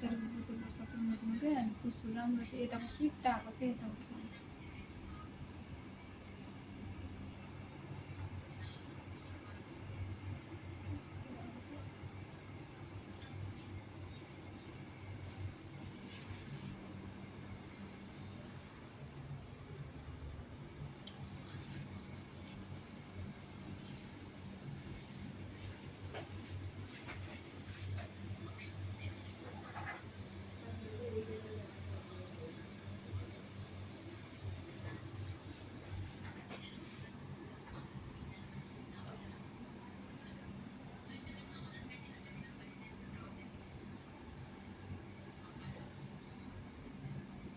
पछाडि बुझेको सबै नदिनु क्या अनि बुझ्छु राम्रो छ यताको स्विट आएको चाहिँ यता उठाउनु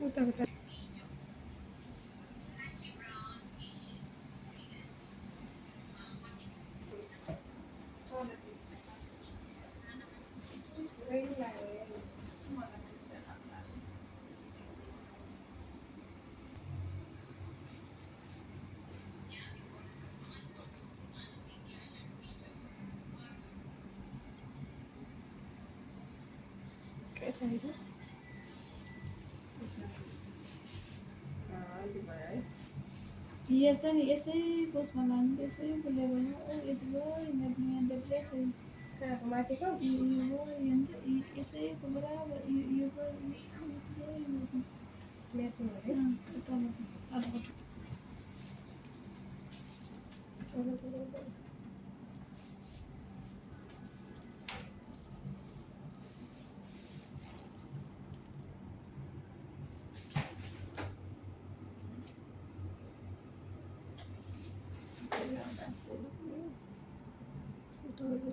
उताबाट के चाहियो यो चाहिँ नि यसै पोस्टमा लानु त्यसै बोलेर यति भयो यहाँ देख्दै छ कहाँको माथिको यो यसैको बराबर यो म्याथमा अरे तलपट्टि